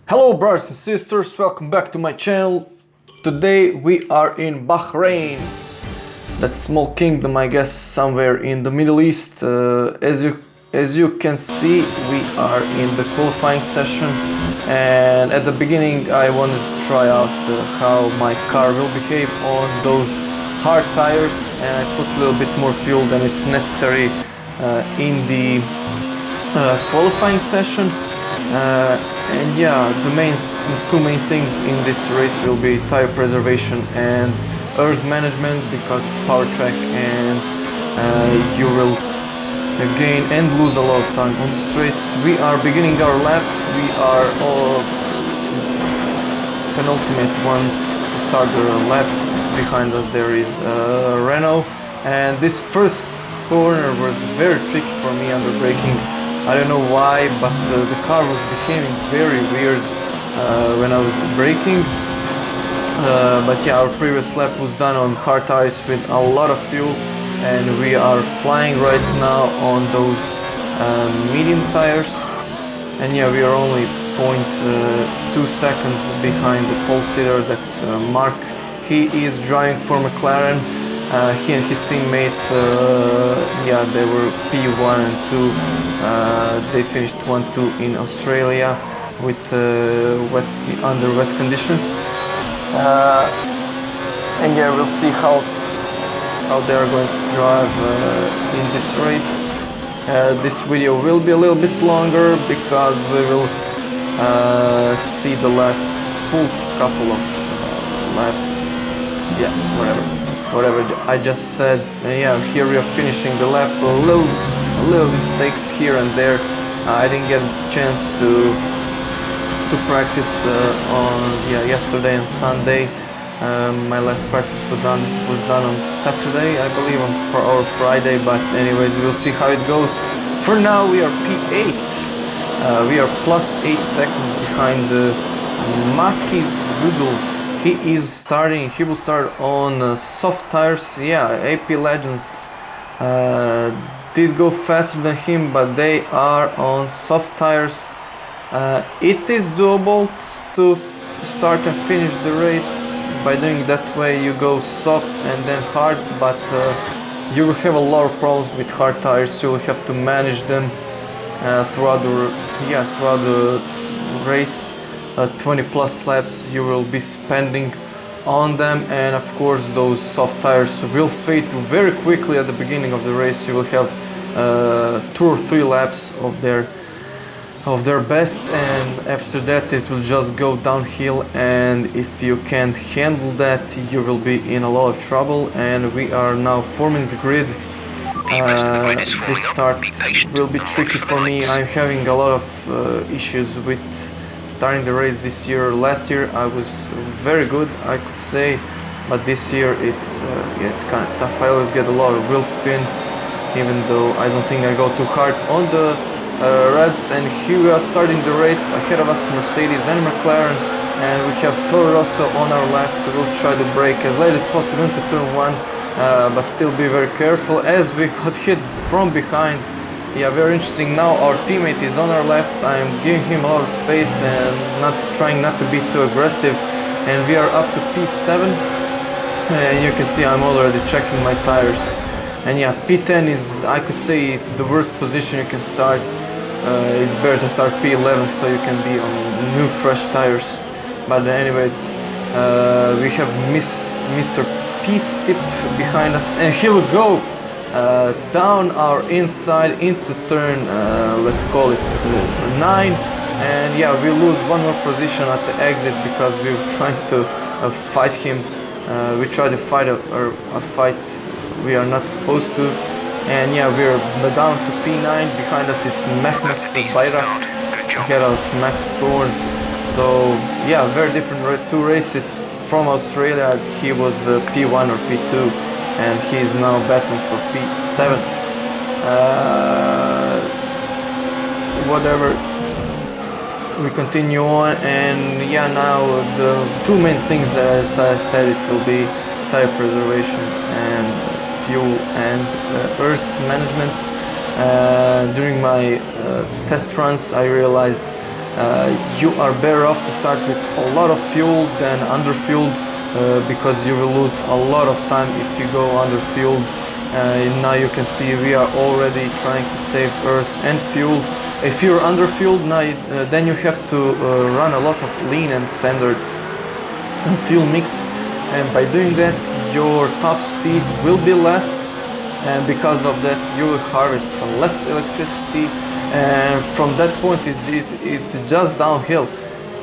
Hello brothers and sisters, welcome back to my channel. Today we are in Bahrain, that small kingdom I guess somewhere in the Middle East. As you can see, we are in the qualifying session, and at the beginning I wanted to try out how my car will behave on those hard tires, and I put a little bit more fuel than it's necessary in the qualifying session. And yeah, the two main things in this race will be tire preservation and earth management, because it's power track and you will gain and lose a lot of time on the straights. We are beginning our lap. We are all penultimate ones to start the lap. Behind us there is Renault, and this first corner was very tricky for me under braking. I don't know why, but the car was behaving very weird when I was braking. But yeah, our previous lap was done on hard tires with a lot of fuel, and we are flying right now on those medium tires. And yeah, we are only 0.2 seconds behind the pole sitter. That's Mark. He is driving for McLaren. He and his teammate, yeah, they were P1 and 2. They finished 1-2 in Australia with under wet conditions. And yeah, we'll see how they are going to drive in this race. This video will be a little bit longer because we will see the last full couple of laps. Yeah, whatever I just said. Yeah, here we are finishing the lap. A little mistakes here and there. I didn't get a chance to practice on yesterday and Sunday. My last practice was done on Saturday, I believe, or Friday. But anyways, we'll see how it goes. For now, we are P8. We are plus 8 seconds behind the Maki Zudul. He will start on soft tires. Yeah, AP Legends did go faster than him, but they are on soft tires. It is doable to start and finish the race by doing it that way. You go soft and then hards, but you will have a lot of problems with hard tires. You will have to manage them throughout the race. 20 plus laps you will be spending on them, and of course those soft tires will fade very quickly at the beginning of the race. You will have 2 or 3 laps of their best, and after that it will just go downhill, and if you can't handle that you will be in a lot of trouble. And we are now forming the grid. This start will be tricky for me. I'm having a lot of issues with starting the race this year. Last year I was very good, I could say, but this year it's kind of tough. I always get a lot of wheel spin, even though I don't think I go too hard on the revs. And here we are starting the race. Ahead of us Mercedes and McLaren, and we have Toro Rosso on our left. We'll try to brake as late as possible into turn 1, but still be very careful as we got hit from behind. Yeah, very interesting. Now our teammate is on our left. I'm giving him a lot of space and trying not to be too aggressive. And we are up to P7. And you can see I'm already checking my tires. And yeah, P10 is, I could say, it's the worst position you can start. It's better to start P11 so you can be on new fresh tires. But anyways, we have Mr. P-Stip behind us, and he will go down our inside into turn, let's call it 9, and yeah, we lose one more position at the exit because we were trying to fight him. We tried to fight a fight we are not supposed to, and yeah, we're down to P9. Behind us is Mehmet Bayrak, ahead of us Max Thorne. So yeah, very different 2 races from Australia. He was P1 or P2, and he is now battling for P7. Whatever, we continue on, and yeah, now the 2 main things, as I said, it will be tire preservation and fuel and earth management. During my test runs I realized you are better off to start with a lot of fuel than underfueled, because you will lose a lot of time if you go underfueled. Now you can see we are already trying to save earth and fuel. If you're underfueled, now then you have to run a lot of lean and standard fuel mix, and by doing that your top speed will be less, and because of that you will harvest less electricity, and from that point it's just downhill.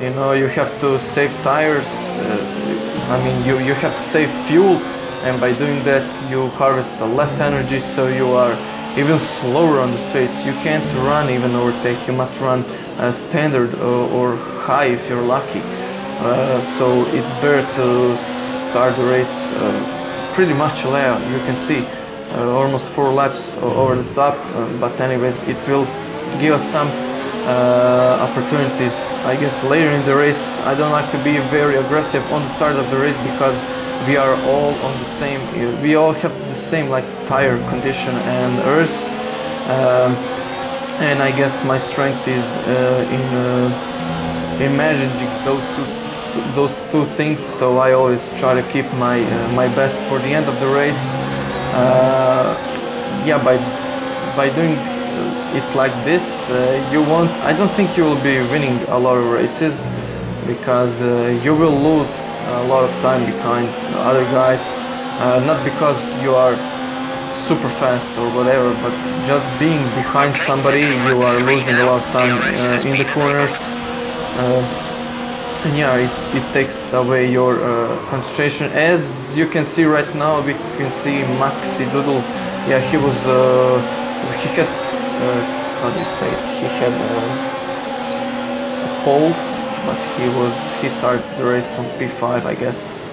You know, you have to save tires, you have to save fuel, and by doing that you harvest less energy, so you are even slower on the straights. You can't run even overtake, you must run standard or high if you're lucky. So it's better to start the race pretty much low. You can see almost 4 laps over the top, but anyways, it will give us some opportunities, I guess, later in the race. I don't like to be very aggressive on the start of the race because we are all on the same, we all have the same like tire condition and earth, and I guess my strength is in managing those two things, so I always try to keep my best for the end of the race. Yeah, by doing it like this, I don't think you will be winning a lot of races, because you will lose a lot of time behind other guys, not because you are super fast or whatever, but just being behind somebody, you are losing a lot of time in the corners, and yeah, it takes away your concentration. As you can see right now, we can see Maxi Doodle. Yeah, he had how do you say it? He had a pole, but he started the race from P5, I guess.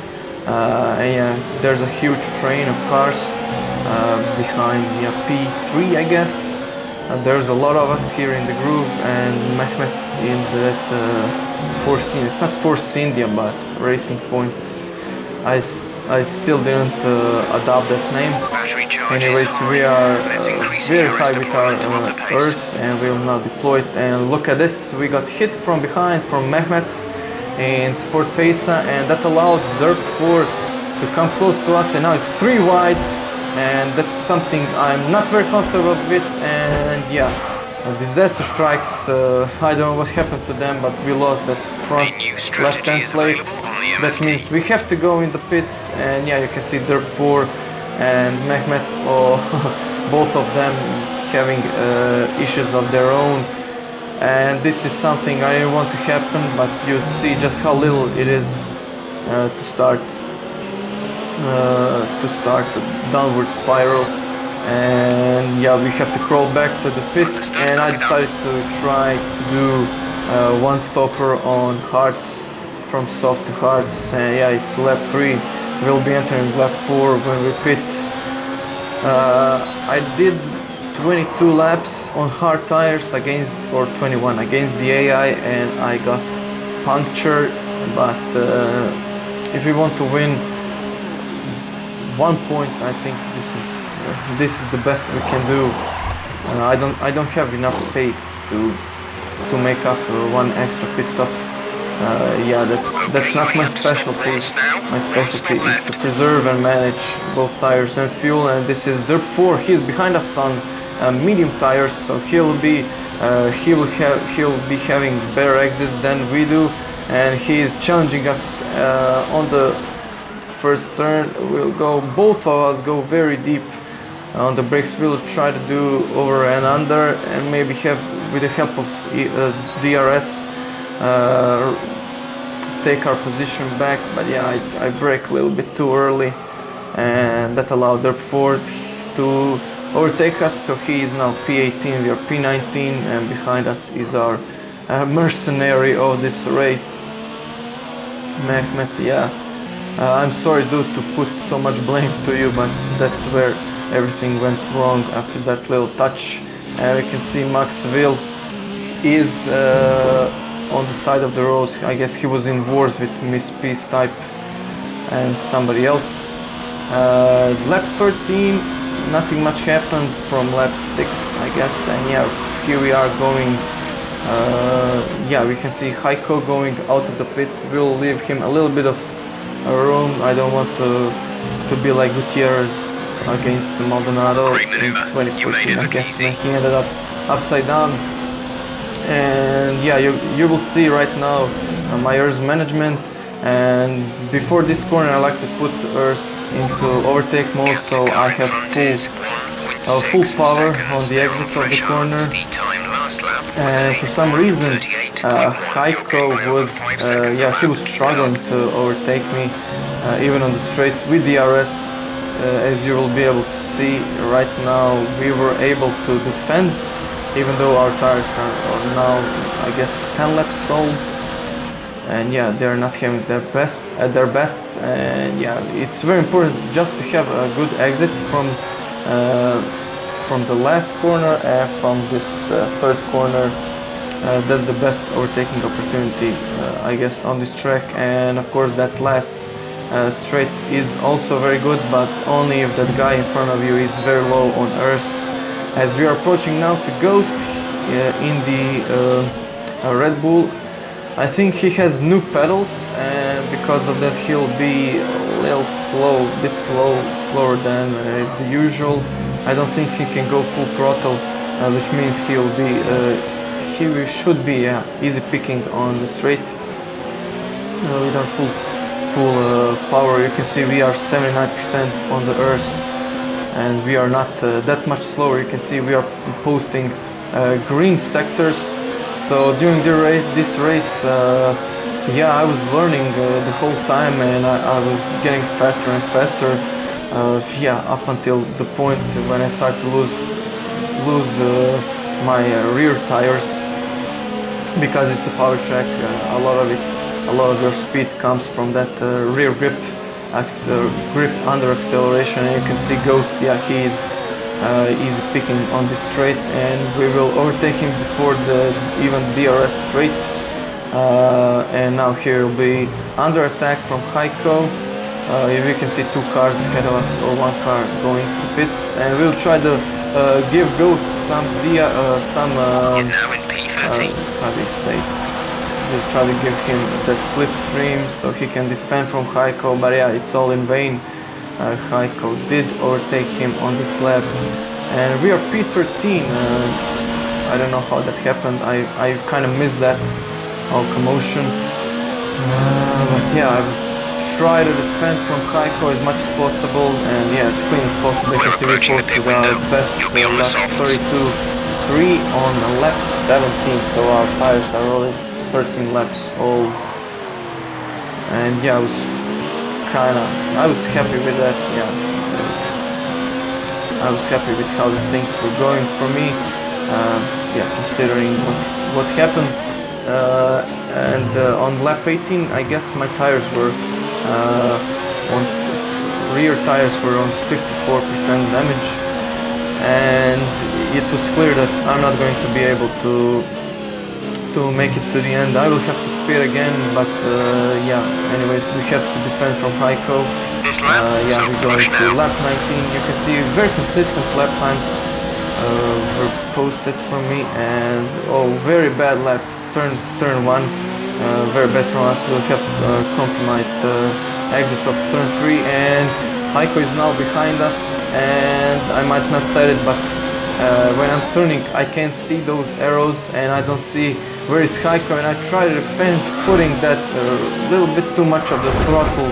And yeah, there's a huge train of cars behind, yeah, P3, I guess. There's a lot of us here in the groove, and Mehmet in that Force India. It's not Force India, but Racing Points. I still didn't adopt that name. Anyways, we are very high with our Earth, and we will now deploy it. And look at this, we got hit from behind from Mehmet in Sport Pesa, and that allowed Derp 4 to come close to us, and now it's 3 wide, and that's something I'm not very comfortable with. And yeah, disaster strikes. I don't know what happened to them, but we lost that front left-hand plate. That means we have to go in the pits, and yeah, you can see Derp 4 and Mehmet, both of them having issues of their own, and this is something I didn't want to happen, but you see just how little it is to start a downward spiral. And yeah, we have to crawl back to the pits, and I decided to try to do one stopper on hards, from soft to hards. And yeah, it's lap 3. We'll be entering lap 4 when we pit. I did 22 laps on hard tires or 21 against the AI, and I got punctured. But if we want to win 1 point, I think this is the best we can do. I don't have enough pace to make up one extra pit stop. Yeah, that's not my specialty. My specialty is to preserve and manage both tires and fuel. And this is Derp 4. He's behind us on medium tires, so he'll be having better exits than we do, and he is challenging us on the first turn. Both of us go very deep on the brakes. We'll try to do over and under, and maybe have, with the help of DRS, take our position back. But yeah, I brake a little bit too early, and that allowed Derp 4 to overtake us. So he is now P18, we are P19, and behind us is our mercenary of this race, Mehmet. Yeah, I'm sorry, dude, to put so much blame to you, but that's where everything went wrong after that little touch. And we can see Max Will is on the side of the road. I guess he was in wars with Miss Peace Type and somebody else. Lap 13, nothing much happened from lap 6, I guess. And yeah, here we are going Yeah, we can see Heiko going out of the pits. We'll leave him a little bit of room. I don't want to be like Gutierrez against Maldonado in 2014, I guess, when he ended up upside down. And yeah, you will see right now my ERS management. And before this corner, I like to put ERS into overtake mode, so I have full power on the exit of the corner. And for some reason, Heiko was he was struggling to overtake me even on the straights with the RS. As you will be able to see right now, we were able to defend, even though our tires are now, I guess, 10 laps old. And yeah, they're not having their best at their best. And yeah, it's very important just to have a good exit from the last corner and from this third corner. That's the best overtaking opportunity, I guess, on this track. And of course, that last straight is also very good, but only if that guy in front of you is very low on ERS. As we are approaching now to Ghost in the Red Bull, I think he has new pedals, and because of that he'll be a little slower than the usual. I don't think he can go full throttle, which means he should be easy picking on the straight with our full power. You can see we are 79% on the ERS, and we are not that much slower. You can see we are posting green sectors. So during this race, I was learning the whole time, and I was getting faster and faster. Up until the point when I started to lose my rear tires, because it's a power track. A lot of your speed comes from that rear grip under acceleration. And you can see Ghost. He is easy picking on this straight, and we will overtake him before even DRS straight. And now here will be under attack from Heiko. You can see two cars ahead of us, or one car going to the pits, and we'll try to give Ghost some how do you say? We'll try to give him that slipstream so he can defend from Heiko, but yeah, it's all in vain. Heiko did overtake him on this lap, and we are P13. I don't know how that happened. I kind of missed that all commotion, but yeah, I've tried to defend from Heiko as much as possible, and yeah, as clean as possible. You can see we posted our best lap 32.3 on lap 17, so our tires are already 13 laps old. And yeah, I was happy with that. I was happy with how the things were going for me, considering what happened. And on lap 18, I guess my tires were rear tires were on 54% damage, and it was clear that I'm not going to be able to make it to the end. I will have to pit again, but anyways, we have to defend from Heiko. We're going to lap 19. You can see very consistent lap times were posted for me, and very bad lap turn 1, very bad from us. We'll have compromised exit of turn 3, and Heiko is now behind us, and I might not say it, but when I'm turning I can't see those arrows, and I don't see where is Heiko, and I try to defend, putting that little bit too much of the throttle,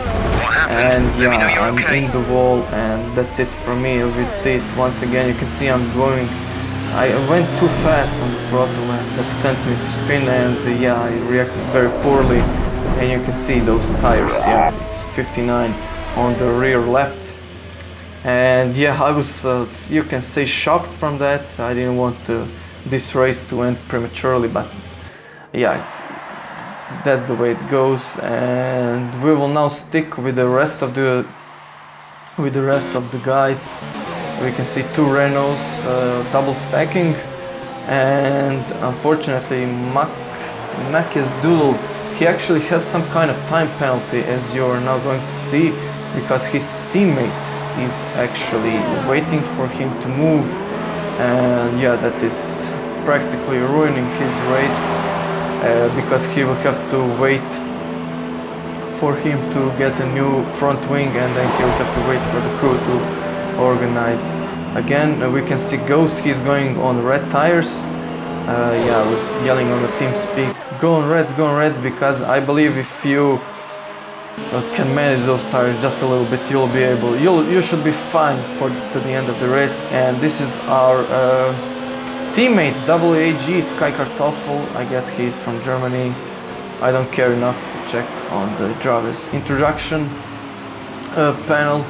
and I'm in the wall, and that's it for me. We'll see it once again. You can see I went too fast on the throttle, and that sent me to spin, and I reacted very poorly, and you can see those tires. It's 59 on the rear left. And I was, you can say, shocked from that. I didn't want this race to end prematurely, but that's the way it goes. And we will now stick with the rest of the guys. We can see two Renaults double stacking, and unfortunately Mack's Doodle, he actually has some kind of time penalty, as you're now going to see, because his teammate is actually waiting for him to move, and that practically ruining his race because he will have to wait for him to get a new front wing, and then he'll have to wait for the crew to organize again. We can see Ghost, he's going on red tires. Yeah, I was yelling on the team speak, go on reds, because I believe if you can manage those tires just a little bit, you'll be able, you should be fine to the end of the race. And this is our teammate WAG Sky Kartoffel. I guess he's from Germany. I don't care enough to check on the driver's introduction panel.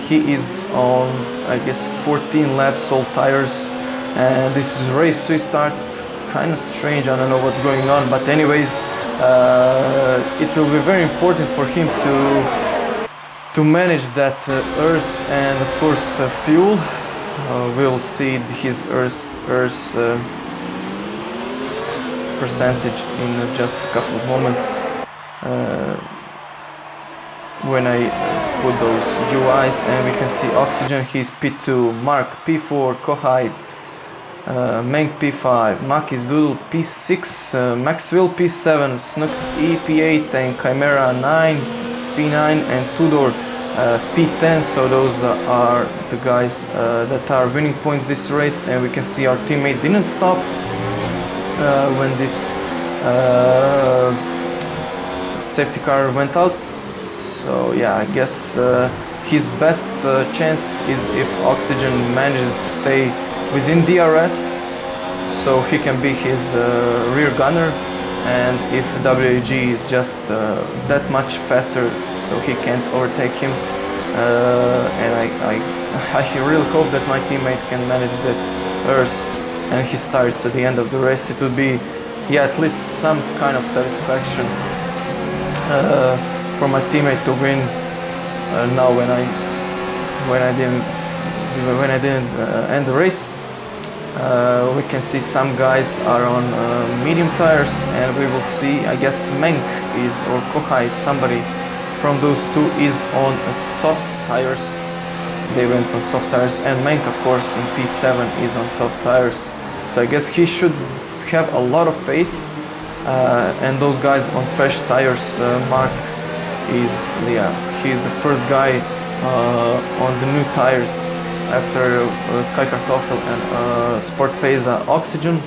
He is on, I guess, 14 laps, all tires, and this is race restart. Kind of strange, I don't know what's going on, but anyways, it will be very important for him to manage that earth and of course fuel. We'll see his earth percentage in just a couple of moments when I put those UIs, and we can see oxygen. He's P2, Mark P4, Kohai, Menk P5, Makis Doodle P6, Maxwell P7, Snooks E P8, and Chimera 9, P9, and Tudor P10. So those are the guys that are winning points this race, and we can see our teammate didn't stop when this safety car went out. So yeah, I guess his best chance is if oxygen manages to stay within DRS, so he can be his rear gunner, and if WAG is just that much faster, so he can't overtake him. And I really hope that my teammate can manage that earth and he starts at the end of the race. It would be, yeah, at least some kind of satisfaction for my teammate to win. Now when I didn't end the race. We can see some guys are on medium tires, and we will see, I guess Menk is, or Kohai, somebody from those two is on soft tires. They went on soft tires, and Menk of course in P7 is on soft tires, so I guess he should have a lot of pace. And those guys on fresh tires, Mark is, yeah, he's the first guy on the new tires after Sky Kartoffel and Sport Pesa Oxygen.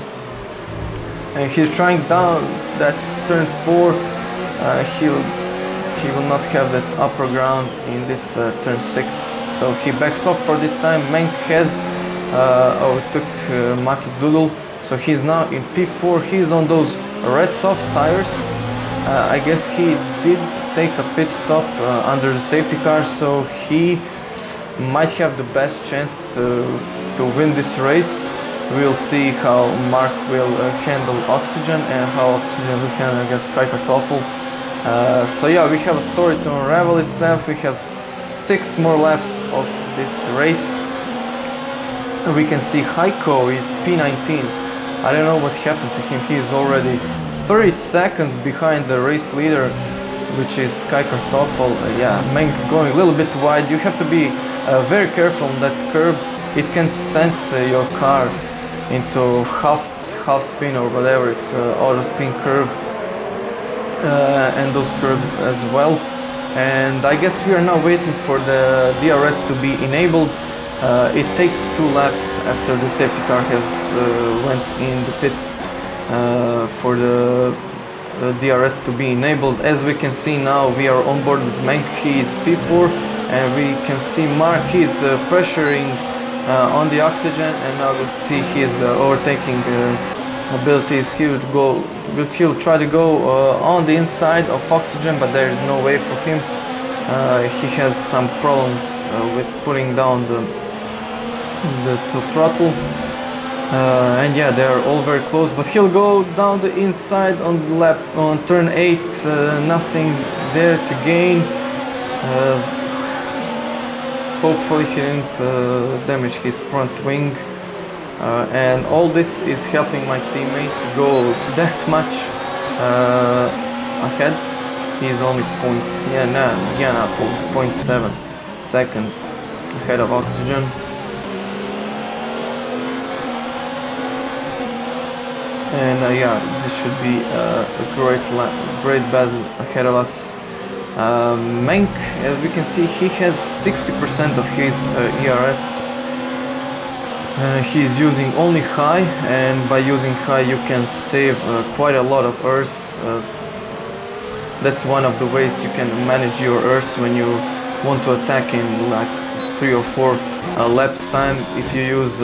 And he's trying down that turn 4. He will not have that upper ground in this turn 6, so he backs off for this time. Menk has overtook Makis Doodle, so he's now in P4. He's on those red soft tires. I guess he did take a pit stop under the safety car, so he might have the best chance to win this race. We'll see how Mark will handle oxygen and how oxygen will handle against Sky Kartoffel. So yeah, we have a story to unravel itself. We have 6 more laps of this race. We can see Heiko is P19. I don't know what happened to him. He is already 30 seconds behind the race leader, which is Sky Kartoffel. Yeah, Menk going a little bit wide. You have to be very careful on that curb. It can send your car into half spin or whatever. It's auto spin curb, and those curbs as well. And I guess we are now waiting for the DRS to be enabled. It takes 2 laps after the safety car has went in the pits for the DRS to be enabled. As we can see now, we are on board with Menk. He is P4, and we can see Mark. He's pressuring on the oxygen, and now we'll see his overtaking abilities. He'll try to go on the inside of oxygen, but there is no way for him. He has some problems with putting down the throttle, and yeah, they are all very close, but he'll go down the inside on turn 8. Nothing there to gain. Hopefully he didn't damage his front wing, and all this is helping my teammate to go that much ahead. He's only 0.7 seconds ahead of oxygen. And yeah, this should be a great battle ahead of us. Menk, as we can see, he has 60% of his ERS. He's using only high, and by using high you can save quite a lot of Earths. That's one of the ways you can manage your Earths when you want to attack in like 3 or 4 laps time. If you use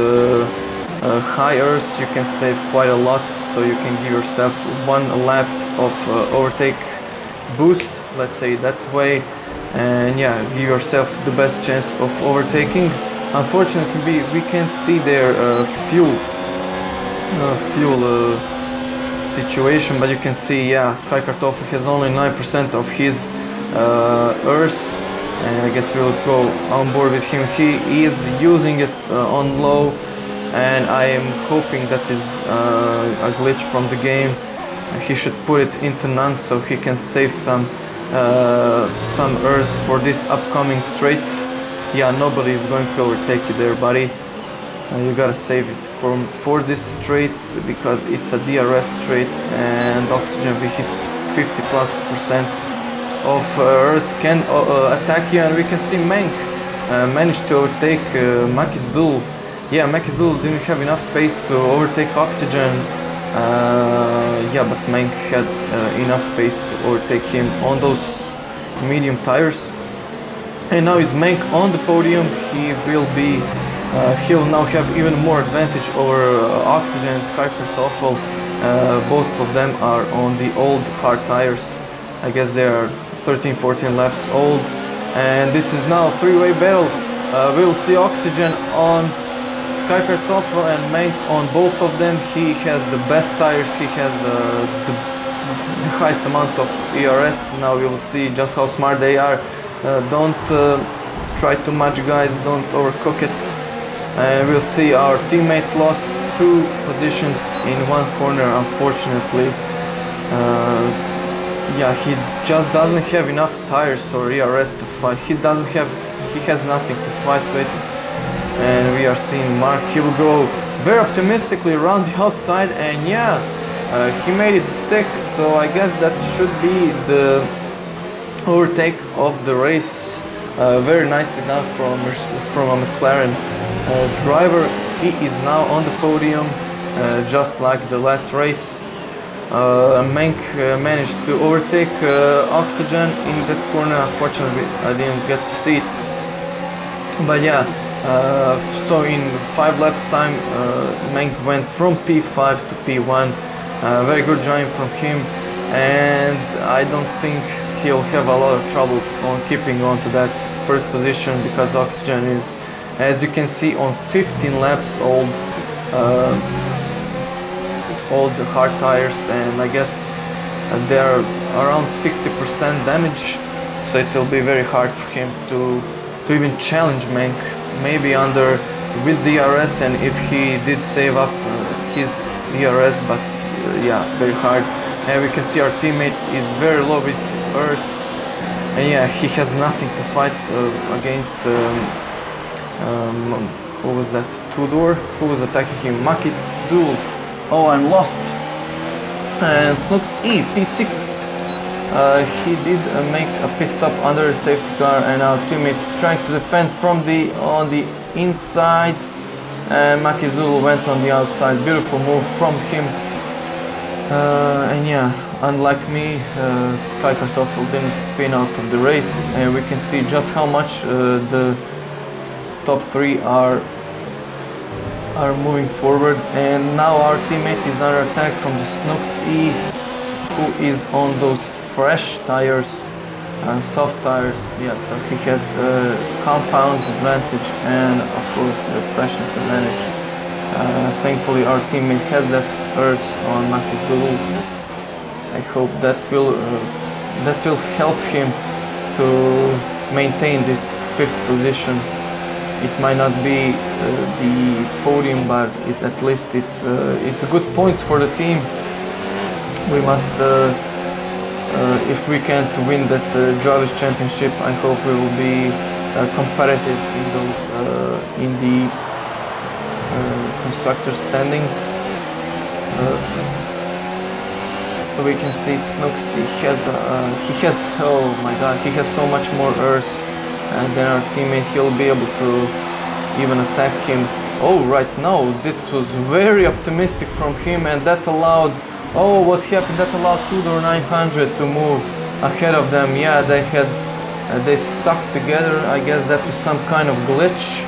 high Earths, you can save quite a lot, so you can give yourself 1 lap of overtake boost, let's say that way, and yeah, give yourself the best chance of overtaking. Unfortunately, we can't see their fuel situation, but you can see, yeah, Sky Kartoffel has only 9% of his Earths, and I guess we'll go on board with him. He is using it on low, and I am hoping that is a glitch from the game. He should put it into none so he can save some Earths for this upcoming straight. Yeah, nobody is going to overtake you there, buddy. You gotta save it for this straight, because it's a DRS straight, and Oxygen with his 50+% of Earths can attack you. And we can see Menk managed to overtake Makizul. Yeah, Makizul didn't have enough pace to overtake Oxygen. Yeah, but Menk had enough pace to overtake him on those medium tires. And now is Menk on the podium. He'll now have even more advantage over Oxygen and Sky Kartoffel. Both of them are on the old hard tires. I guess they are 13-14 laps old. And this is now a 3-way battle. We'll see Oxygen on Sky Kartoffel and Menk on both of them. He has the best tires, he has the highest amount of ERS. Now we will see just how smart they are. Don't try too much, guys, don't overcook it. And we'll see our teammate lost 2 positions in 1 corner, unfortunately. Yeah, he just doesn't have enough tires or ERS to fight. He has nothing to fight with. And we are seeing Mark. He will go very optimistically around the outside, and yeah, he made it stick, so I guess that should be the overtake of the race. Very nicely done from a McLaren driver. He is now on the podium, just like the last race. Menk managed to overtake Oxygen in that corner. Unfortunately, I didn't get to see it, but yeah. So in 5 laps time, Menk went from P5 to P1. Very good driving from him, and I don't think he'll have a lot of trouble on keeping on to that first position, because Oxygen is, as you can see, on 15 laps old hard tires, and I guess they are around 60% damage, so it will be very hard for him to even challenge Menk. Maybe under with the ERS, and if he did save up his ERS, but yeah, very hard. And we can see our teammate is very low with Earth, and yeah, he has nothing to fight against. Who was that? Tudor? Who was attacking him? Makis Duel. Oh, I'm lost. And Snooks E, P6. He did make a pit stop under a safety car, and our teammate is trying to defend from on the inside, and Makizulu went on the outside. Beautiful move from him. And yeah, unlike me, Sky Kartoffel didn't spin out of the race, and we can see just how much the top 3 are moving forward. And now our teammate is under attack from the Snooks E, who is on those fresh tires, soft tires. Yeah, so he has a compound advantage and of course the freshness advantage. Thankfully our teammate has that Earth on Makis Dulu. I hope that will help him to maintain this 5th position. It might not be the podium, but at least it's good points for the team. We must, if we can't win that drivers' championship, I hope we will be competitive in the constructors' standings. we can see Snooks, he has oh my god, he has so much more earth than our teammate. He'll be able to even attack him. Oh, right now, that was very optimistic from him, and that allowed, oh, what happened, that allowed Tudor 900 to move ahead of them. Yeah, they stuck together. I guess that was some kind of glitch.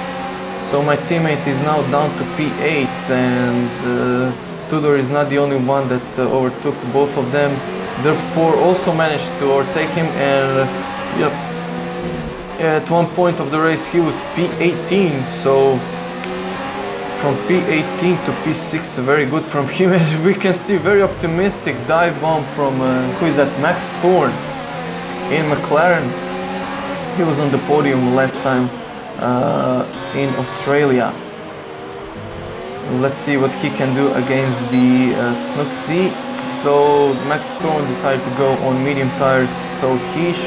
So my teammate is now down to P8, and Tudor is not the only one that overtook both of them. Therefore, also managed to overtake him, and yep, at one point of the race he was P18. So from P18 to P6, very good from him. And we can see very optimistic dive bomb from who is that? Max Thorn in McLaren. He was on the podium last time in Australia. Let's see what he can do against the Snooksy. So Max Thorn decided to go on medium tires, so his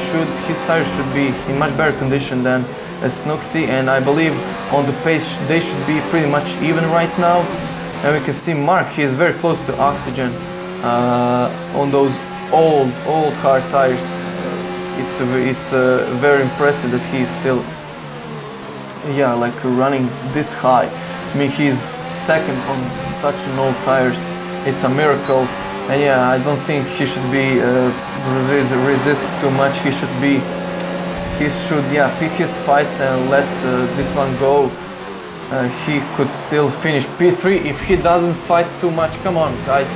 tires should be in much better condition than Snooksy, and I believe on the pace they should be pretty much even right now. And we can see Mark, he is very close to oxygen on those old hard tires. It's very impressive that he is still, yeah, like running this high. I mean, he's second on such an old tires. It's a miracle. And yeah, I don't think he should be resist too much. He should yeah, pick his fights and let this one go. He could still finish P3 if he doesn't fight too much. Come on, guys.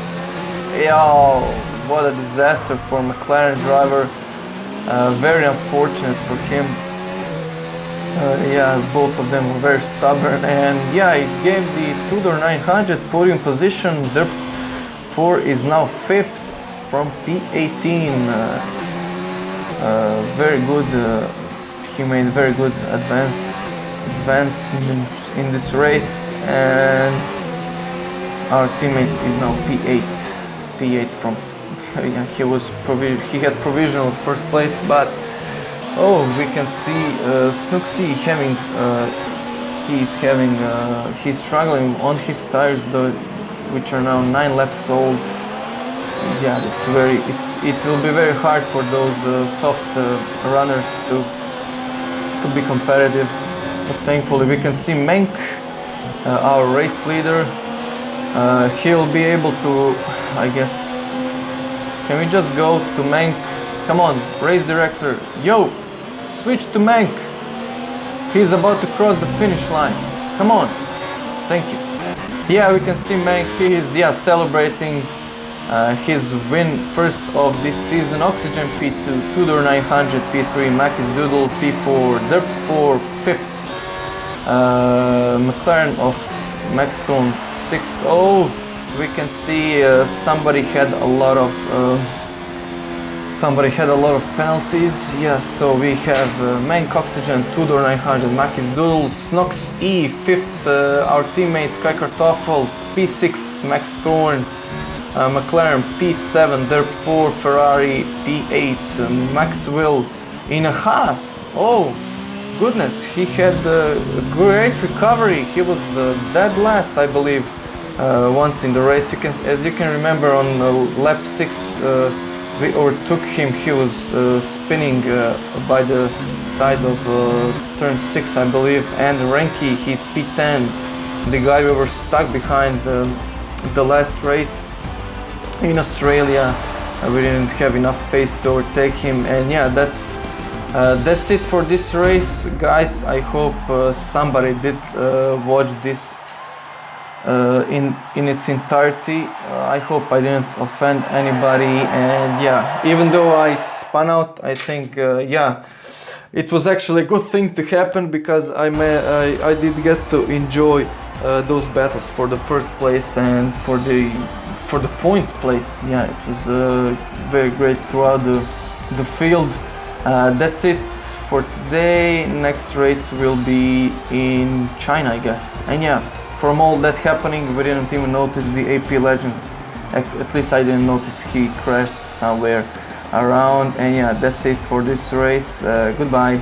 Yo, what a disaster for McLaren driver. Very unfortunate for him. Yeah, both of them were very stubborn, and yeah, it gave the Tudor 900 podium position. Therefore is now 5th from P18. Very good. He made very good advancement in this race, and our teammate is now P8 from. Yeah, he had provisional first place, but oh, we can see Snooksy having he's struggling on his tires, which are now 9 laps old. Yeah, it will be very hard for those soft runners to be competitive. But thankfully, we can see Menk, our race leader. He'll be able to, I guess. Can we just go to Menk? Come on, race director. Yo, switch to Menk. He's about to cross the finish line. Come on. Thank you. Yeah, we can see Menk. He is, yeah, celebrating his win, first of this season. Oxygen P2, Tudor 900 P3, Mac's Doodle P4, Derp 4 5th, McLaren of Max Thorn 6th. Oh, we can see somebody had a lot of penalties. Yeah, so we have Mank Oxygen, Tudor 900, Mac's Doodle, Snox E 5th, our teammate Sky Kartoffel P6, Max Thorn, McLaren P7, Derp 4, Ferrari P8, Maxwell in a Haas. Oh goodness, he had a great recovery. He was dead last, I believe, once in the race. As you can remember, on lap 6 we overtook him. He was spinning by the side of turn 6, I believe, and Renke, he's P10, the guy we were stuck behind the last race in Australia. We didn't have enough pace to overtake him, and yeah, that's it for this race, guys. I hope somebody did watch this in its entirety. I hope I didn't offend anybody, and yeah, even though I spun out, I think yeah, it was actually a good thing to happen, because I did get to enjoy those battles for the first place and for the points place. Yeah, it was very great throughout the field. That's it for today. Next race will be in China, I guess. And yeah, from all that happening, we didn't even notice the AP Legends. At least I didn't notice he crashed somewhere around. And yeah, that's it for this race. Goodbye.